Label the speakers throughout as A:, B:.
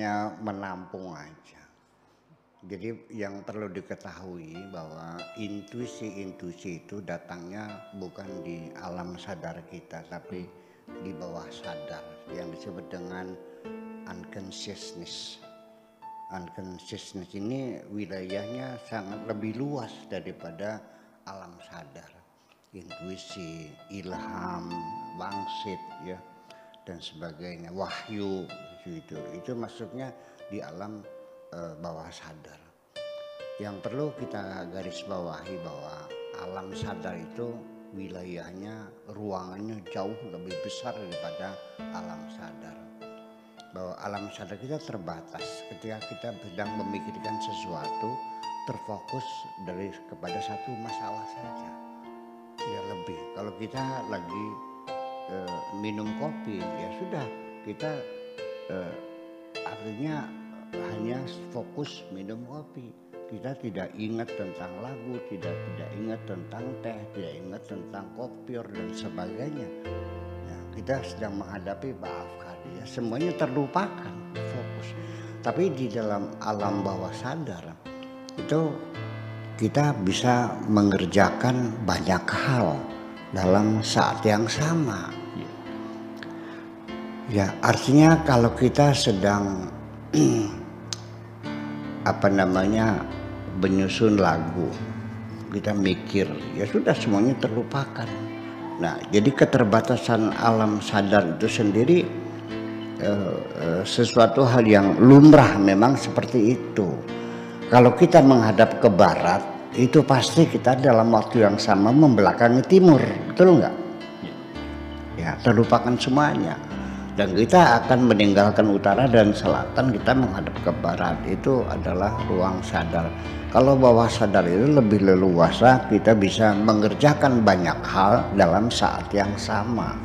A: hanya menampung aja. Jadi yang perlu diketahui bahwa intuisi-intuisi itu datangnya bukan di alam sadar kita, tapi di bawah sadar yang disebut dengan unconsciousness. Unconsciousness ini wilayahnya sangat lebih luas daripada alam sadar. Intuisi, ilham, wangsit ya dan sebagainya, wahyu itu maksudnya di alam bawah sadar. Yang perlu kita garis bawahi bahwa alam sadar itu wilayahnya, ruangannya jauh lebih besar daripada alam sadar. Bahwa alam sadar kita terbatas ketika kita sedang memikirkan sesuatu, terfokus kepada satu masalah saja. Ya lebih. Kalau kita lagi minum kopi, ya sudah kita artinya hanya fokus minum kopi. Kita tidak ingat tentang lagu, tidak ingat tentang teh, tidak ingat tentang kopior dan sebagainya. Nah, kita sedang menghadapi ya, semuanya terlupakan, fokus. Tapi di dalam alam bawah sadar itu kita bisa mengerjakan banyak hal dalam saat yang sama. Ya, artinya kalau kita sedang menyusun lagu, kita mikir, ya sudah semuanya terlupakan. Nah, jadi keterbatasan alam sadar itu sendiri sesuatu hal yang lumrah memang seperti itu. Kalau kita menghadap ke barat, itu pasti kita dalam waktu yang sama membelakangi timur, betul nggak? Ya, terlupakan semuanya. Dan kita akan meninggalkan utara dan selatan, kita menghadap ke barat. Itu adalah ruang sadar. Kalau bawah sadar itu lebih leluasa, kita bisa mengerjakan banyak hal dalam saat yang sama.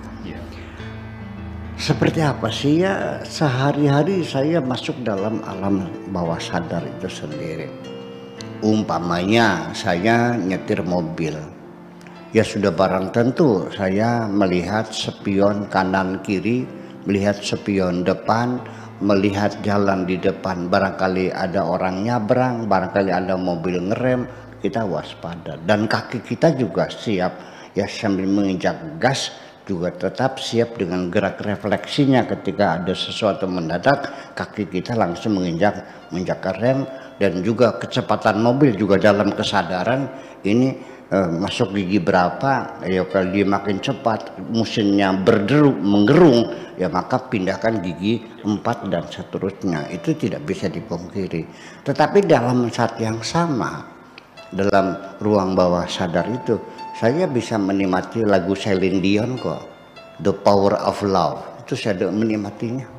A: Seperti apa sih ya, sehari-hari saya masuk dalam alam bawah sadar itu sendiri. Umpamanya saya nyetir mobil, ya sudah barang tentu saya melihat spion kanan kiri, melihat spion depan, melihat jalan di depan, barangkali ada orang nyabrang, barangkali ada mobil ngerem, kita waspada. Dan kaki kita juga siap, ya sambil menginjak gas juga tetap siap dengan gerak refleksinya. Ketika ada sesuatu mendadak, kaki kita langsung menginjak rem. Dan juga kecepatan mobil juga dalam kesadaran ini masuk gigi berapa, ya kalau dia makin cepat mesinnya menggerung, ya maka pindahkan gigi 4 dan seterusnya. Itu tidak bisa dipungkiri. Tetapi dalam saat yang sama, dalam ruang bawah sadar itu, saya bisa menikmati lagu Celine Dion kok, The Power of Love. Itu saya menikmatinya.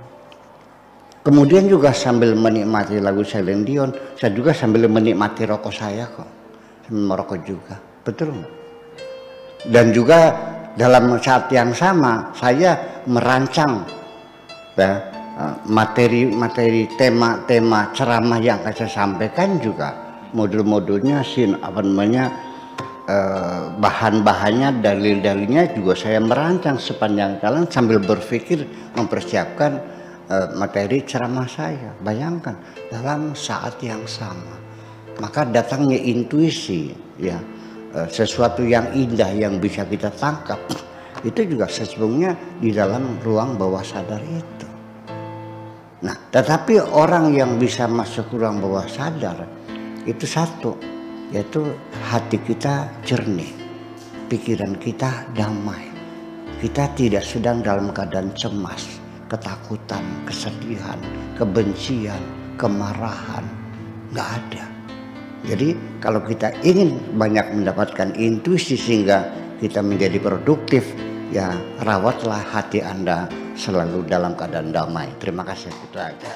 A: Kemudian juga sambil menikmati lagu Celine Dion, saya juga sambil menikmati rokok saya kok, sambil merokok juga, betul nggak? Dan juga dalam saat yang sama saya merancang ya, materi tema ceramah yang akan saya sampaikan juga, modul-modulnya, bahan-bahannya, dalil-dalilnya juga saya merancang sepanjang jalan sambil berpikir mempersiapkan materi ceramah saya. Bayangkan dalam saat yang sama, maka datangnya intuisi, ya sesuatu yang indah yang bisa kita tangkap, itu juga sesungguhnya di dalam ruang bawah sadar itu. Nah, tetapi orang yang bisa masuk ruang bawah sadar itu satu, yaitu hati kita jernih, pikiran kita damai, kita tidak sedang dalam keadaan cemas, ketakutan, kesedihan, kebencian, kemarahan, nggak ada. Jadi kalau kita ingin banyak mendapatkan intuisi sehingga kita menjadi produktif, ya rawatlah hati Anda selalu dalam keadaan damai. Terima kasih, itu aja.